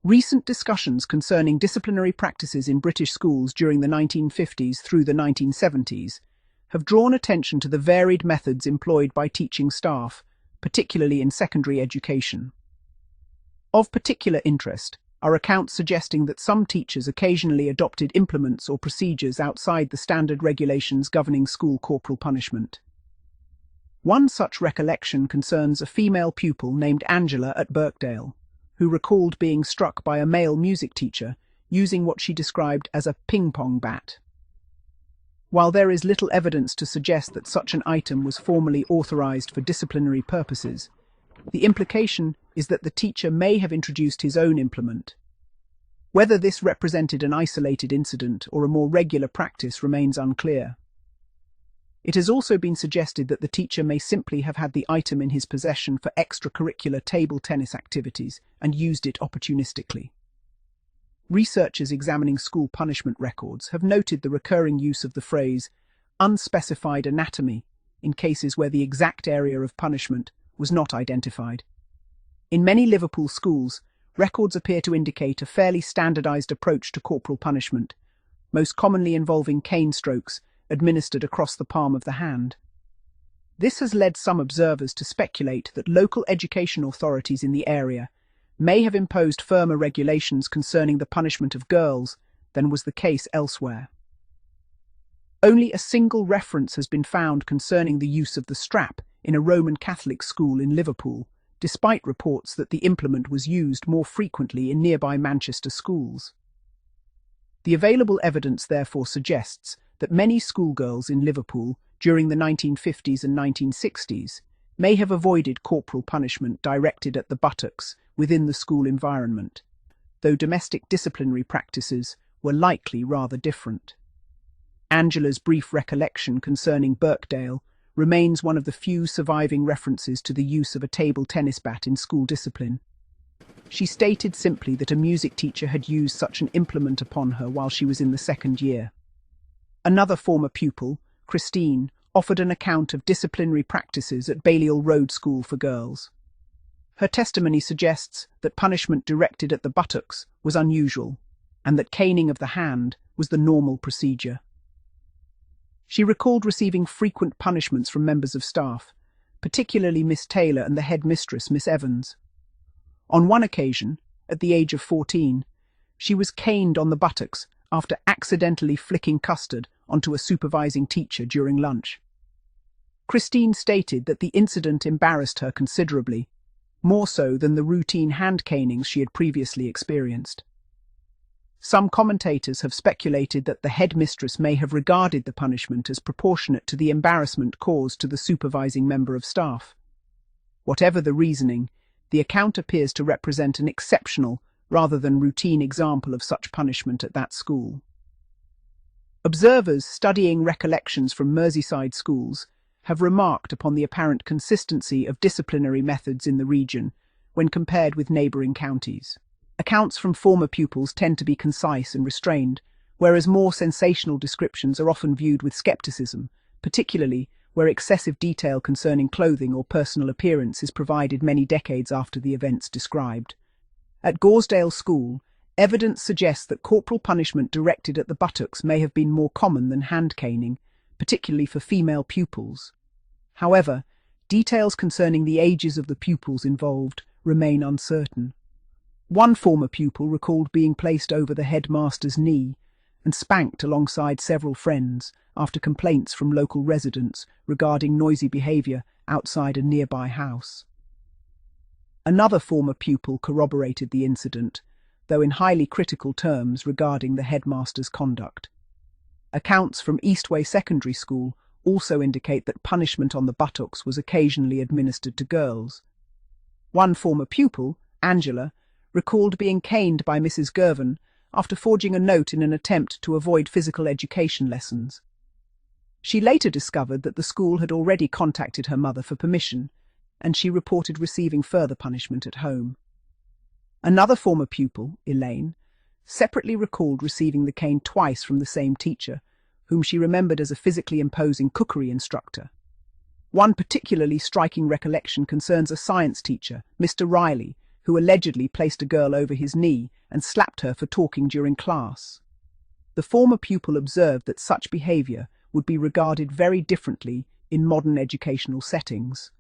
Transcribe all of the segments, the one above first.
Recent discussions concerning disciplinary practices in British schools during the 1950s through the 1970s have drawn attention to the varied methods employed by teaching staff, particularly in secondary education. Of particular interest are accounts suggesting that some teachers occasionally adopted implements or procedures outside the standard regulations governing school corporal punishment. One such recollection concerns a female pupil named Angela at Birkdale, who recalled being struck by a male music teacher using what she described as a ping-pong bat. While there is little evidence to suggest that such an item was formally authorized for disciplinary purposes, the implication is that the teacher may have introduced his own implement. Whether this represented an isolated incident or a more regular practice remains unclear. It has also been suggested that the teacher may simply have had the item in his possession for extracurricular table tennis activities and used it opportunistically. Researchers examining school punishment records have noted the recurring use of the phrase unspecified anatomy in cases where the exact area of punishment was not identified. In many Liverpool schools, records appear to indicate a fairly standardized approach to corporal punishment, most commonly involving cane strokes administered across the palm of the hand. This has led some observers to speculate that local education authorities in the area may have imposed firmer regulations concerning the punishment of girls than was the case elsewhere. Only a single reference has been found concerning the use of the strap in a Roman Catholic school in Liverpool, despite reports that the implement was used more frequently in nearby Manchester schools. The available evidence therefore suggests that many schoolgirls in Liverpool during the 1950s and 1960s may have avoided corporal punishment directed at the buttocks within the school environment, though domestic disciplinary practices were likely rather different. Angela's brief recollection concerning Birkdale remains one of the few surviving references to the use of a table tennis bat in school discipline. She stated simply that a music teacher had used such an implement upon her while she was in the second year. Another former pupil, Christine, offered an account of disciplinary practices at Balliol Road School for girls. Her testimony suggests that punishment directed at the buttocks was unusual, and that caning of the hand was the normal procedure. She recalled receiving frequent punishments from members of staff, particularly Miss Taylor and the headmistress, Miss Evans. On one occasion, at the age of 14, she was caned on the buttocks after accidentally flicking custard onto a supervising teacher during lunch. Christine stated that the incident embarrassed her considerably, more so than the routine hand canings she had previously experienced. Some commentators have speculated that the headmistress may have regarded the punishment as proportionate to the embarrassment caused to the supervising member of staff. Whatever the reasoning, the account appears to represent an exceptional rather than routine example of such punishment at that school. Observers studying recollections from Merseyside schools have remarked upon the apparent consistency of disciplinary methods in the region when compared with neighbouring counties. Accounts from former pupils tend to be concise and restrained, whereas more sensational descriptions are often viewed with scepticism, particularly where excessive detail concerning clothing or personal appearance is provided many decades after the events described. At Goresdale School, evidence suggests that corporal punishment directed at the buttocks may have been more common than hand caning, particularly for female pupils. However, details concerning the ages of the pupils involved remain uncertain. One former pupil recalled being placed over the headmaster's knee and spanked alongside several friends after complaints from local residents regarding noisy behaviour outside a nearby house. Another former pupil corroborated the incident, though in highly critical terms regarding the headmaster's conduct. Accounts from Eastway Secondary School also indicate that punishment on the buttocks was occasionally administered to girls. One former pupil, Angela, recalled being caned by Mrs. Girvan after forging a note in an attempt to avoid physical education lessons. She later discovered that the school had already contacted her mother for permission, and she reported receiving further punishment at home. Another former pupil, Elaine, separately recalled receiving the cane twice from the same teacher, whom she remembered as a physically imposing cookery instructor. One particularly striking recollection concerns a science teacher, Mr. Riley, who allegedly placed a girl over his knee and slapped her for talking during class. The former pupil observed that such behaviour would be regarded very differently in modern educational settings.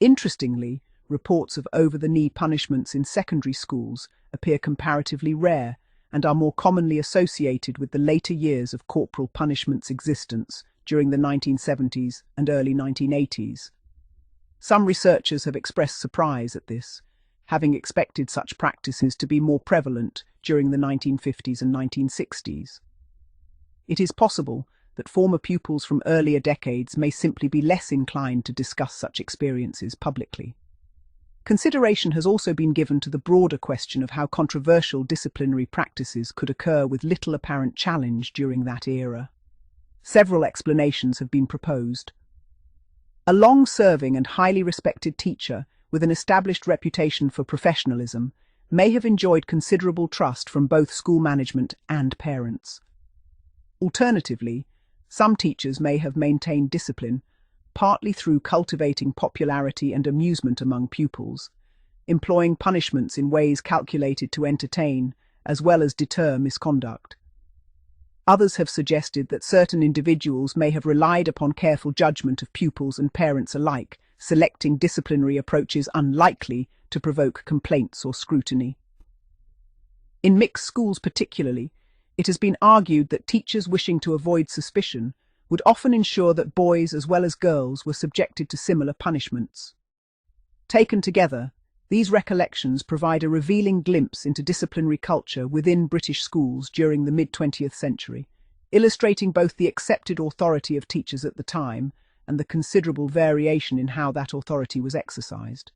Interestingly, reports of over-the-knee punishments in secondary schools appear comparatively rare and are more commonly associated with the later years of corporal punishment's existence during the 1970s and early 1980s. Some researchers have expressed surprise at this, having expected such practices to be more prevalent during the 1950s and 1960s. It is possible that former pupils from earlier decades may simply be less inclined to discuss such experiences publicly. Consideration has also been given to the broader question of how controversial disciplinary practices could occur with little apparent challenge during that era. Several explanations have been proposed. A long-serving and highly respected teacher with an established reputation for professionalism may have enjoyed considerable trust from both school management and parents. Alternatively, some teachers may have maintained discipline, partly through cultivating popularity and amusement among pupils, employing punishments in ways calculated to entertain as well as deter misconduct. Others have suggested that certain individuals may have relied upon careful judgment of pupils and parents alike, selecting disciplinary approaches unlikely to provoke complaints or scrutiny. In mixed schools particularly, it has been argued that teachers wishing to avoid suspicion would often ensure that boys as well as girls were subjected to similar punishments. Taken together, these recollections provide a revealing glimpse into disciplinary culture within British schools during the mid-20th century, illustrating both the accepted authority of teachers at the time and the considerable variation in how that authority was exercised.